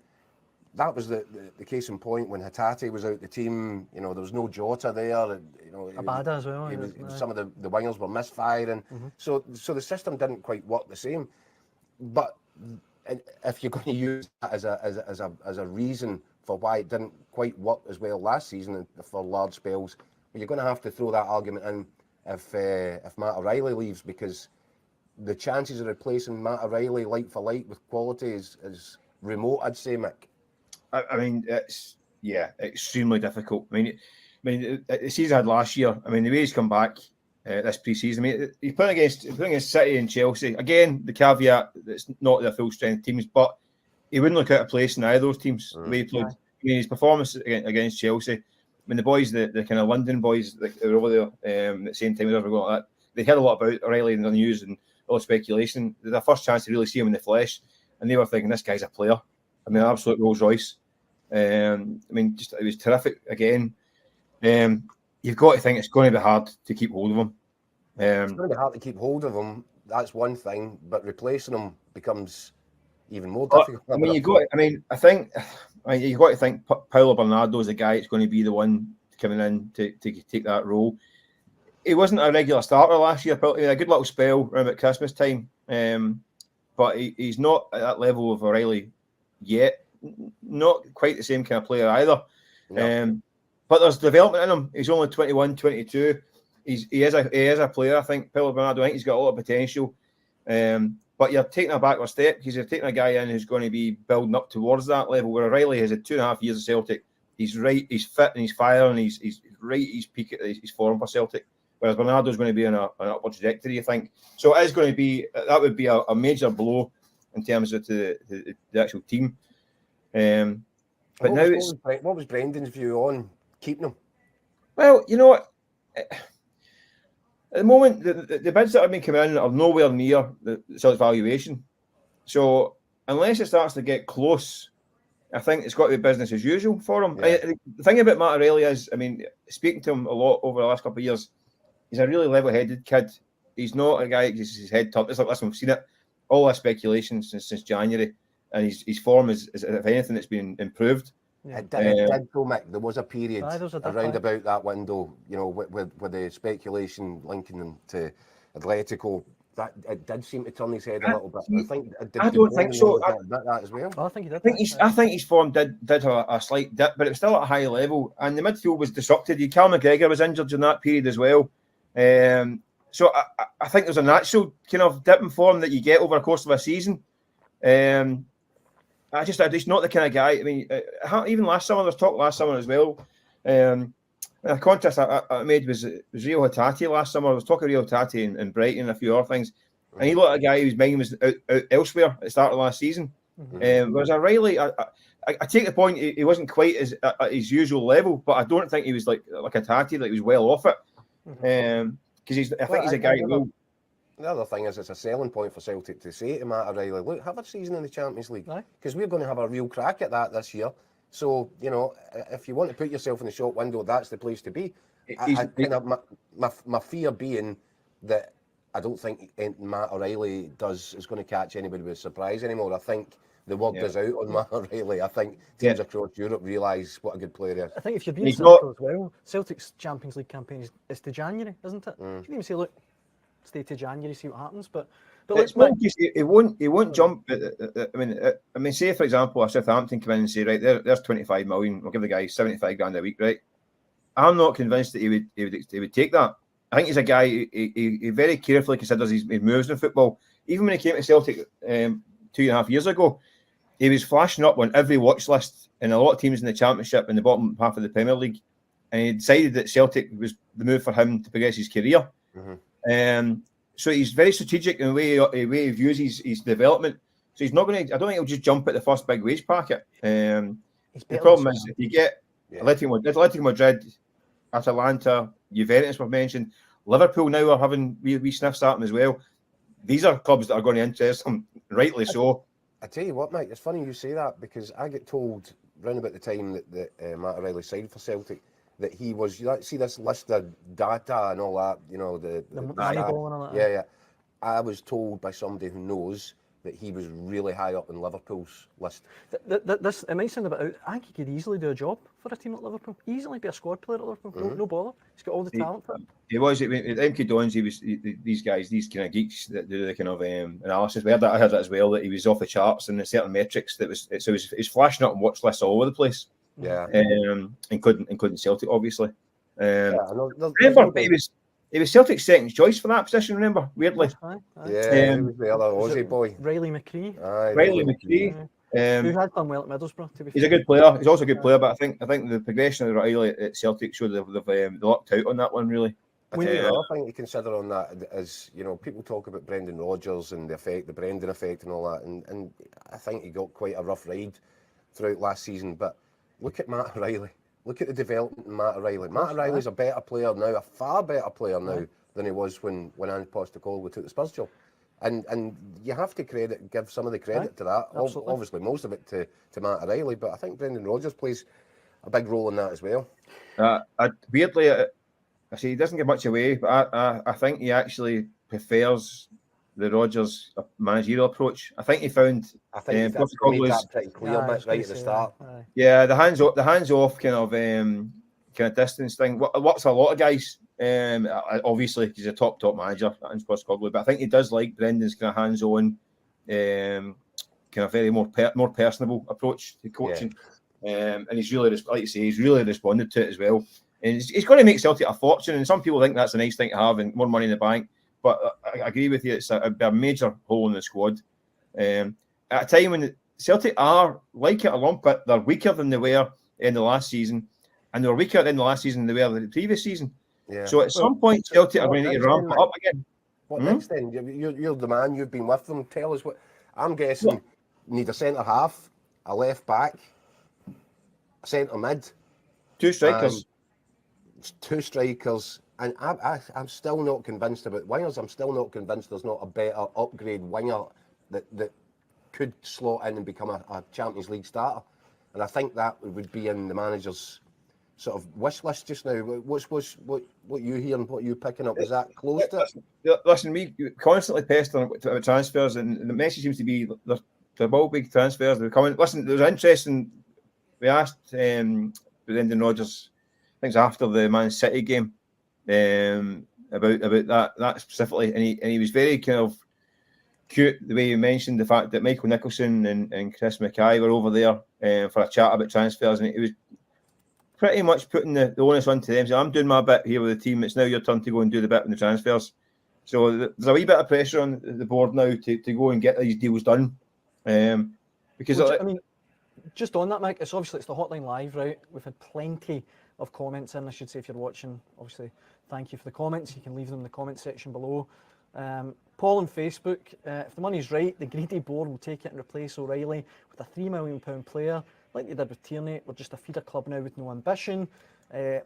that was the case in point when Hatate was out the team. You know, there was no Jota there. You know, Abada as well. Some of the wingers were misfiring. So the system didn't quite work the same. But if you're going to use that as a reason for why it didn't quite work as well last season and for large spells, well, you're going to have to throw that argument in if Matt O'Reilly leaves, because the chances of replacing Matt O'Reilly like for like with quality is remote, I'd say, Mick. I mean, it's extremely difficult. I mean, the season I had last year. I mean, the way he's come back this pre-season. I mean, he's playing against City and Chelsea. Again, the caveat that's not their full strength teams, but he wouldn't look out of place in either of those teams. The way he played. I mean, his performance against Chelsea. I mean, the boys, the kind of London boys that were over there at the same time as everyone like that, they heard a lot about O'Reilly in the news and all the speculation. Their first chance to really see him in the flesh, and they were thinking, this guy's a player. I mean, an absolute Rolls Royce. I mean, just it was terrific again. You've got to think it's going to be hard to keep hold of him. It's going to be hard to keep hold of him. That's one thing, but replacing him becomes even more difficult. I mean, I think you've got to think Paulo Bernardo is the guy that's going to be the one coming in to take that role. He wasn't a regular starter last year. He had a good little spell around about Christmas time, but he's not at that level of O'Reilly yet. Not quite the same kind of player either. No. But there's development in him. He's only 21, 22. He is a player, I think. Paulo Bernardo, I think he's got a lot of potential. But you're taking a backward step because you're taking a guy in who's going to be building up towards that level. Where O'Reilly has had 2.5 years of Celtic. He's right, he's fit and he's firing. He's right, he's peak at his form for Celtic. Whereas Bernardo's going to be on an upward trajectory, I think. So it is going to be, that would be a major blow in terms of the actual team. But what was Brendan's view on keeping him? Well, you know what? At the moment, the bids that have been coming in are nowhere near the Celtic valuation. So unless it starts to get close, I think it's got to be business as usual for him. Yeah. The thing about Matt O'Reilly is, I mean, speaking to him a lot over the last couple of years, he's a really level-headed kid. He's not a guy who gets his head topped. It's like, listen, we've seen it, all that speculation since January, and his form is, if anything, it's been improved. Yeah. It did go, Mick. There was a period around about that window, you know, with the speculation linking them to Atletico. That it did seem to turn his head a little bit. I don't think so. That as well. I think he did. I think his form did have a slight dip, but it was still at a high level. And the midfield was disrupted. Cal McGregor was injured during that period as well. So I think there's a natural kind of dip in form that you get over the course of a season. He's not the kind of guy. I mean, even last summer, there's talk last summer as well. A contrast I made was Rio Hatate last summer. I was talking to Rio Hatate and Brighton and a few other things. And he looked like a guy whose mind was out elsewhere at the start of last season. Whereas O'Reilly, I take the point, he wasn't quite at his usual level, but I don't think he was like Hatate, like he was well off it. Because I think he's a guy who will. The other thing is, it's a selling point for Celtic to say to Matt O'Reilly, look, have a season in the Champions League, because we're going to have a real crack at that this year. So, you know, if you want to put yourself in the shop window, that's the place to be. My fear being that I don't think Matt O'Reilly is going to catch anybody with surprise anymore. I think the word is out on Matt O'Reilly. I think teams across Europe realise what a good player he is. I think if you're being cynical as well, Celtic's Champions League campaign is to January, isn't it? You can even say, look, stay to January, see what happens. But it's not just, it won't jump. I mean, say for example, a Southampton come in and say, right, there's 25 million. We'll give the guy 75 grand a week, right? I'm not convinced that he would take that. I think he's a guy. He very carefully considers his moves in football. Even when he came to Celtic 2.5 years ago, he was flashing up on every watch list in a lot of teams in the Championship in the bottom half of the Premier League, and he decided that Celtic was the move for him to progress his career. So he's very strategic in the way he views his development. So he's not going to. I don't think he'll just jump at the first big wage packet. The problem is if you get Atletico Madrid, Atalanta, Juventus were mentioned. Liverpool now are having wee sniffs at him as well. These are clubs that are going to interest him, rightly so. I tell you what, Mike, it's funny you say that because I get told round about the time that Matt O'Reilly signed for Celtic that he was, you see this list of data and all that, you know, the money ball and all that. Yeah. I was told by somebody who knows that he was really high up in Liverpool's list. It might sound a bit out. I think he could easily do a job for a team like Liverpool. Easily be a squad player at Liverpool. No bother. He's got all the talent for it. He was at MK Dons. He was these guys, these kind of geeks that do the kind of analysis. I heard that as well. That he was off the charts in certain metrics. He's flashing up on watch lists all over the place. Yeah. Including Celtic, obviously. Remember, he was Celtic's second choice for that position, remember? Weirdly. Yeah, he was the other Aussie boy. Riley McCree. Riley McCree. Who had done well at Middlesbrough, to be fair. He's a good player. He's also a good player, but I think the progression of Riley at Celtic showed they've lucked out on that one, really. The other thing to consider on that is, you know, people talk about Brendan Rodgers and the Brendan effect and all that, and I think he got quite a rough ride throughout last season, but look at Matt O'Reilly. Look at the development in Matt O'Reilly. Matt O'Reilly's a better player now, a far better player now than he was when Ange Postecoglou took the Spurs job. And you have to give some of the credit to that. Obviously, most of it to Matt O'Reilly, but I think Brendan Rodgers plays a big role in that as well. Weirdly, I say he doesn't give much away, but I think he actually prefers the Rodgers managerial approach. I think he found. I think that's made that pretty clear, right at the start. Yeah, the hands off kind of distance thing. What's a lot of guys. Obviously, he's a top manager, Ange Postecoglou, but I think he does like Brendan's kind of hands-on, kind of very more personable approach to coaching. And he's really, like you say, he's really responded to it as well. And he's going to make Celtic a fortune, and some people think that's a nice thing to have and more money in the bank. But I agree with you, it's a major hole in the squad. At a time when Celtic are, like it a lump, but they're weaker than they were in the last season, and they were weaker in the last season than they were the previous season. Yeah. So at some point, Celtic are going to ramp it up again. What next then? You're the man, you've been with them. Tell us what. I'm guessing need a centre half, a left back, a centre mid. Two strikers. And I'm still not convinced about wingers. I'm still not convinced there's not a better upgrade winger that could slot in and become a Champions League starter. And I think that would be in the manager's sort of wish list just now. What you hearing, what you picking up? Is that close to it? Listen, we constantly pester about transfers, and the message seems to be they're all big transfers. They're coming. Listen, there was interesting. We asked Brendan Rodgers, I think it was after the Man City game, about that specifically, and he was very kind of cute the way he mentioned the fact that Michael Nicholson and Chris Mackay were over there for a chat about transfers, and it was pretty much putting the onus onto them. So I'm doing my bit here with the team. It's now your turn to go and do the bit in the transfers. So there's a wee bit of pressure on the board now to go and get these deals done. Because I mean, just on that, Mike, it's the Hotline Live, right? We've had plenty of comments in. I should say, if you're watching, obviously, thank you for the comments. You can leave them in the comment section below. Paul on Facebook, if the money's right, the greedy board will take it and replace O'Reilly with a £3 million player, like they did with Tavernier. We're just a feeder club now with no ambition.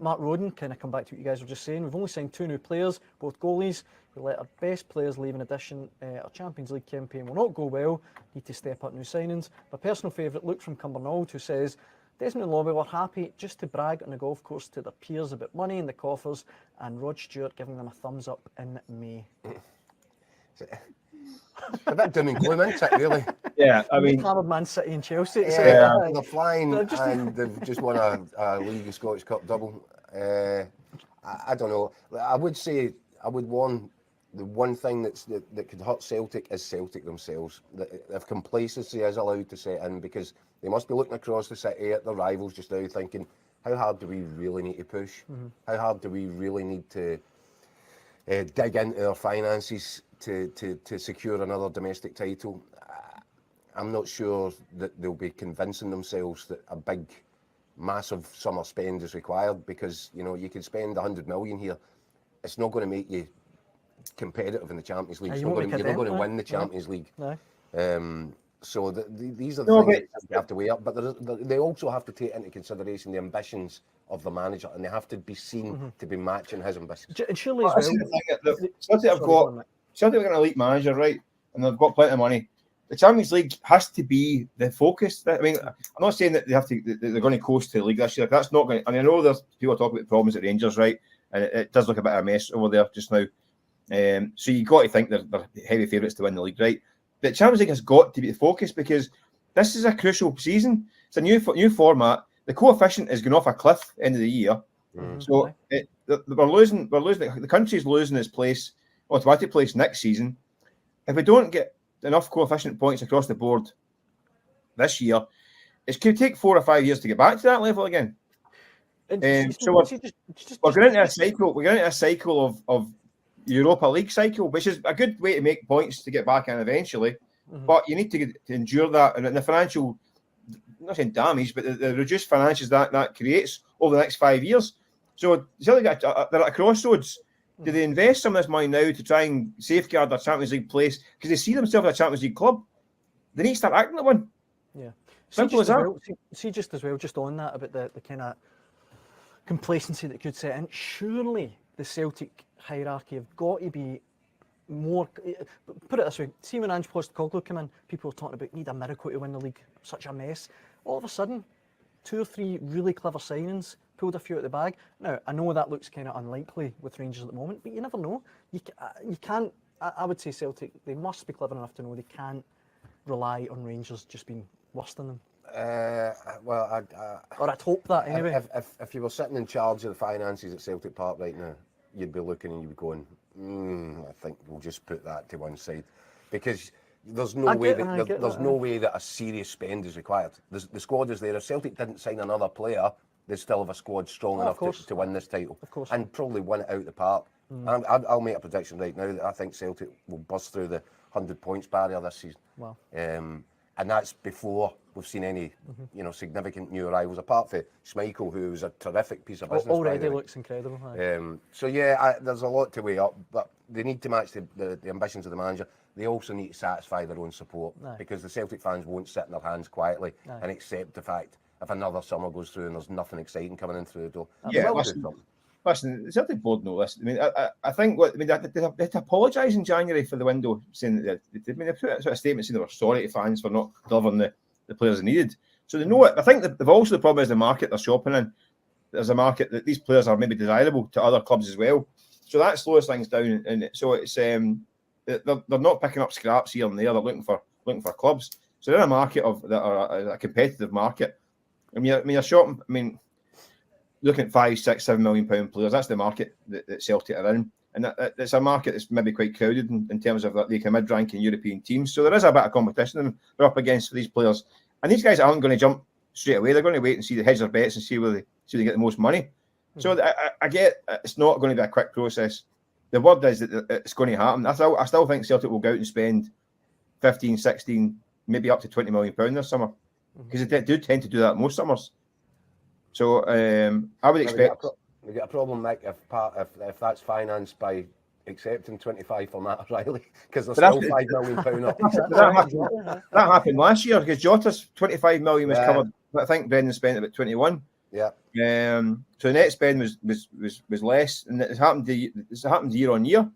Mark Roden, kind of come back to what you guys were just saying. We've only signed 2 new players, both goalies. We let our best players leave in addition. Our Champions League campaign will not go well. Need to step up new signings. My personal favourite, Luke from Cumbernauld, who says, Desmond and Lobby were happy just to brag on the golf course to their peers about money in the coffers, and Rod Stewart giving them a thumbs up in May. A bit doom and gloom, isn't it, really? Yeah, I mean, Man City and Chelsea. Yeah, they're flying and they've just won a League of Scottish Cup double. I don't know. I would say, I would warn, the one thing that could hurt Celtic is Celtic themselves. If complacency is allowed to set in, because they must be looking across the city at their rivals just now thinking, how hard do we really need to push? How hard do we really need to dig into our finances to secure another domestic title? I'm not sure that they'll be convincing themselves that a big, massive summer spend is required, because you can spend 100 million here. It's not going to make you competitive in the Champions League. You're not going to win the Champions League. No. So these are the things that you have to weigh up. But they also have to take into consideration the ambitions of the manager, and they have to be seen to be matching his ambitions. And surely as well, Celtic have got an elite manager, right? And they've got plenty of money. The Champions League has to be the focus. I mean, I'm not saying that they're going to coast to the league this year. That's not going to. I mean, I know there's people talk about the problems at Rangers, right? And it does look a bit of a mess over there just now. So you got to think they're heavy favourites to win the league, right? But Champions League has got to be the focus, because this is a crucial season. It's a new format. The coefficient is going off a cliff end of the year. So we're losing. The country's losing its place, automatic place next season. If we don't get enough coefficient points across the board this year, it could take 4 or 5 years to get back to that level again. So we're going into a cycle. We're going into a cycle of Europa League cycle, which is a good way to make points to get back in eventually. But you need to endure that, and the financial, I'm not saying damage, but the reduced finances that creates over the next 5 years. So they're at a crossroads. Do they invest some of this money now to try and safeguard their Champions League place because they see themselves as a Champions League club? They need to start acting like one. Yeah. Simple as that. Just as well, just on that, about the kind of complacency that could set in, surely the Celtic hierarchy have got to be more. Put it this way: see when 𝗛𝗁𝗃 came in, people were talking about need a miracle to win the league. Such a mess. All of a sudden, 2 or 3 really clever signings, pulled a few out of the bag. Now I know that looks kind of unlikely with Rangers at the moment, but you never know. You can't. I would say Celtic, they must be clever enough to know they can't rely on Rangers just being worse than them. Well, or I'd hope that anyway. If you were sitting in charge of the finances at Celtic Park right now, you'd be looking and you'd be going, I think we'll just put that to one side, because there's no way that a serious spend is required. The squad is there. If Celtic didn't sign another player, they still have a squad strong enough to win this title, and probably win it out the park. I'll make a prediction right now that I think Celtic will bust through the 100 points barrier this season. Wow. And that's before we've seen any, significant new arrivals, apart from 𝗛𝗁𝗃, who was a terrific piece of business. Already looks incredible. So yeah, there's a lot to weigh up, but they need to match the ambitions of the manager. They also need to satisfy their own support, because the Celtic fans won't sit in their hands quietly and accept the fact if another summer goes through and there's nothing exciting coming in through the door. Listen, the Celtic board know this. I mean, I think they had to apologise in January for the window, saying that they put a sort of statement saying they were sorry to fans for not delivering the players they needed. So they know it. I think they've also, the problem is the market they're shopping in. There's a market that these players are maybe desirable to other clubs as well. So that slows things down, and so it's they're not picking up scraps here and there. They're looking for clubs. So they're in a market that are a competitive market. You're shopping. I mean, looking at £5, £6, £7 million players, that's the market that Celtic are in, and it's a market that's maybe quite crowded in terms of the mid-ranking European teams. So there is a bit of competition they're up against for these players, and these guys aren't going to jump straight away. They're going to wait and see the hedge their bets and see where they get the most money. So I get it's not going to be a quick process. The word is that it's going to happen. I still think Celtic will go out and spend 15, 16, maybe up to £20 million this summer, because they do tend to do that most summers. So I would expect we get a problem, Mick, if that's financed by accepting 25 for Matt O'Reilly, because there's still £5 million up. That happened last year, because Jota's 25 million was covered. I think Brendan spent about 21. Yeah. So the net spend was less, and it's happened year on year.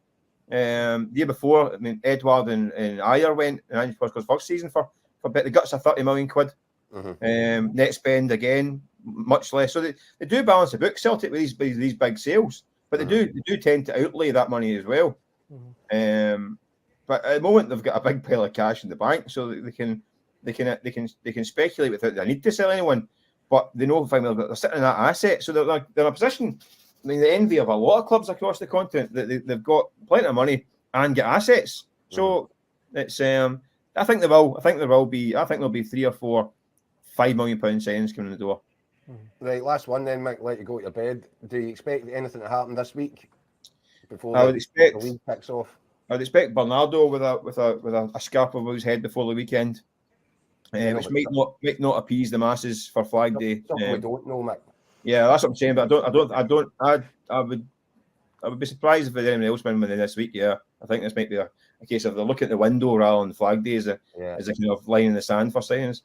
The year before, I mean, Edward and Ayer went in Ange Postecoglou's first season for the guts of £30 million. Net spend again much less. So they do balance the book, Celtic, with these big sales, but they do tend to outlay that money as well. But at the moment they've got a big pile of cash in the bank, so they can speculate without the need to sell anyone. But they know they're sitting in that asset, so they're in a position. I mean, the envy of a lot of clubs across the continent, that they've got plenty of money and get assets. So it's I think there will be 3 or 4 £5 million signings coming in the door. Right, last one then, Mick, let you go to your bed. Do you expect anything to happen this week before the league kicks off? I would expect Bernardo with a scarf over his head before the weekend. which might not appease the masses for Flag Day. We don't know, Mick. Yeah, that's what I'm saying. But I would be surprised if anyone else win this week. Yeah, I think this might be a case of they're looking at the window rather than Flag Day as a kind of line in the sand for signings.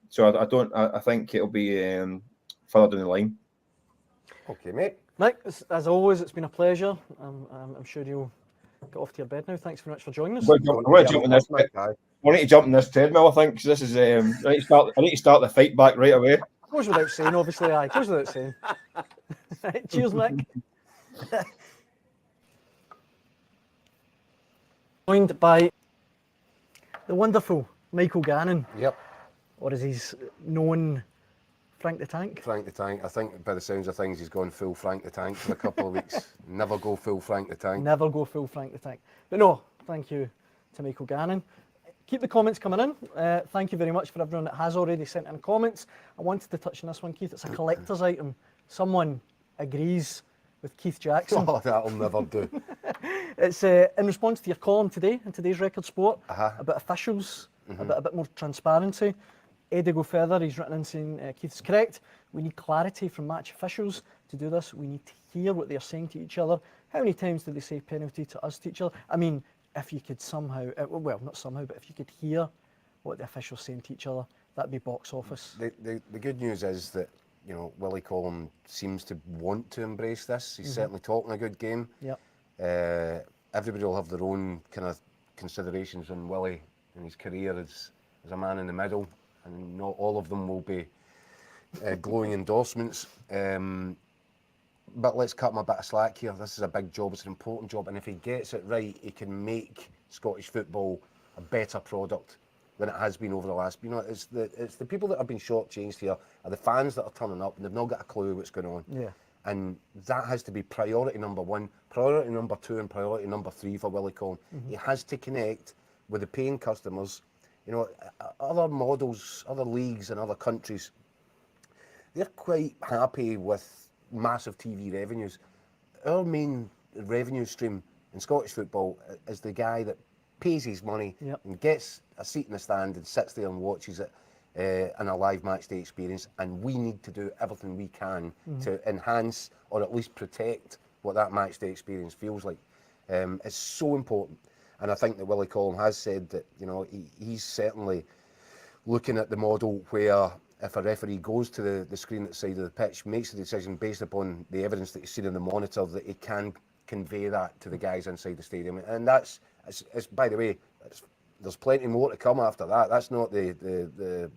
So I think it'll be further down the line. Okay, mate. Nick, as always, it's been a pleasure. I'm sure you'll get off to your bed now. Thanks very much for joining us. I want to jump in this. I need to jump in this treadmill, I think, because this is. I need to start the fight back right away. Goes without saying, obviously. Aye, goes without saying. Cheers, Nick. Joined by the wonderful Michael Gannon. Yep. Or as he's known, Frank the Tank. Frank the Tank. I think by the sounds of things, he's gone full Frank the Tank for a couple of weeks. Never go full Frank the Tank. Never go full Frank the Tank. But no, thank you to Michael Gannon. Keep the comments coming in. Thank you very much for everyone that has already sent in comments. I wanted to touch on this one, Keith. It's a collector's item. Someone agrees with Keith Jackson. Oh, that'll never do. It's in response to your column today in today's Record Sport about officials, a bit more transparency. 𝗛𝗛𝗶𝗟, he's written in saying, Keith's correct. We need clarity from match officials to do this. We need to hear what they're saying to each other. How many times do they say penalty to us, to each other? I mean, if you could somehow, well, not somehow, but if you could hear what the officials saying to each other, that'd be box office. The good news is that, you know, 𝗛𝗶𝗏 seems to want to embrace this. He's certainly talking a good game. Yep. Everybody will have their own kind of considerations on Willie and his career as a man in the middle, and not all of them will be glowing endorsements. But let's cut him a bit of slack here. This is a big job, it's an important job, and if he gets it right, he can make Scottish football a better product than it has been over the last. You know, it's the people that have been shortchanged here are the fans that are turning up and they've not got a clue what's going on. Yeah. And that has to be priority number one, priority number two, and priority number three for 𝗛𝗏𝗏. He has to connect with the paying customers. You know, other models, other leagues, and other countries, they're quite happy with massive TV revenues. Our main revenue stream in Scottish football is the guy that pays his money and gets a seat in the stand and sits there and watches it in a live match day experience, and we need to do everything we can to enhance or at least protect what that match day experience feels like. It's so important, and I think that 𝗛𝗏𝗏 has said that, you know, he's certainly looking at the model where if a referee goes to the screen at the side of the pitch, makes a decision based upon the evidence that he's seen in the monitor, that he can convey that to the guys inside the stadium. And that's, it's by the way, there's plenty more to come after that. That's not the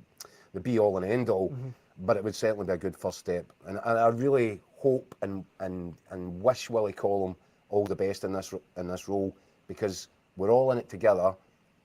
be all and end all, but it would certainly be a good first step. And I really hope and wish 𝗛𝗏𝗏 all the best in this role, because we're all in it together.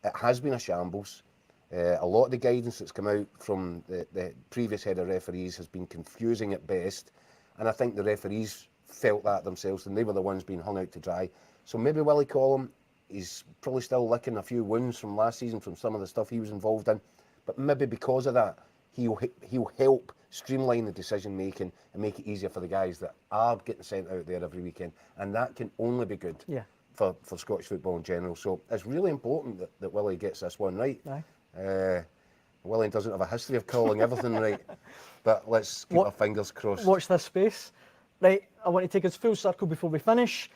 It has been a shambles. A lot of the guidance that's come out from the previous head of referees has been confusing at best, and I think the referees felt that themselves, and they were the ones being hung out to dry. So maybe 𝗛𝗏𝗏 is probably still licking a few wounds from last season from some of the stuff he was involved in, but maybe because of that, he'll help streamline the decision making and make it easier for the guys that are getting sent out there every weekend, and that can only be good for Scottish football in general. So it's really important that Willie gets this one right. Willie doesn't have a history of calling everything right, but let's keep our fingers crossed. Watch this space. Right, I want to take us full circle before we finish.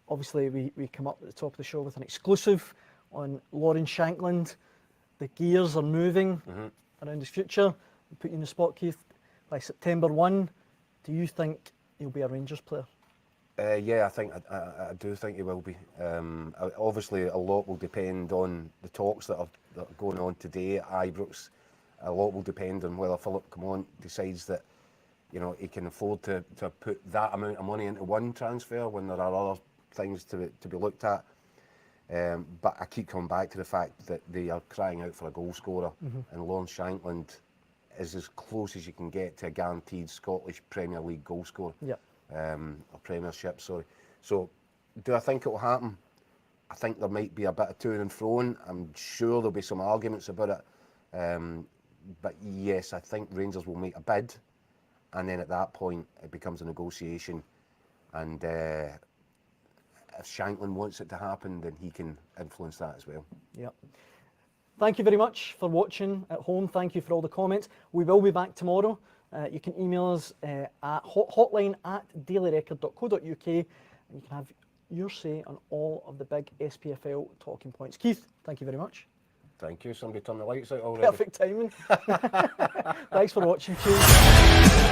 Obviously, we come up at the top of the show with an exclusive on Lawrence Shankland. The gears are moving around his future. I'll put you in the spot, Keith. By September 1, do you think he'll be a Rangers player? Yeah, I do think he will be. Obviously, a lot will depend on the talks that are going on today at Ibrox. A lot will depend on whether Philip Clement decides that, you know, he can afford to put that amount of money into one transfer when there are other things to be looked at. But I keep coming back to the fact that they are crying out for a goal scorer, and Lawrence Shankland is as close as you can get to a guaranteed Scottish Premier League goal scorer. Or Premiership, sorry. So, do I think it will happen? I think there might be a bit of to and fro. I'm sure there'll be some arguments about it. But yes, I think Rangers will make a bid, and then at that point it becomes a negotiation. And if Shankland wants it to happen, then he can influence that as well. Thank you very much for watching at home. Thank you for all the comments. We will be back tomorrow. You can email us at hotline@dailyrecord.co.uk, and you can have your say on all of the big SPFL talking points. Keith, thank you very much. Thank you. Somebody turn the lights out already. Perfect timing. Thanks for watching. Cheers.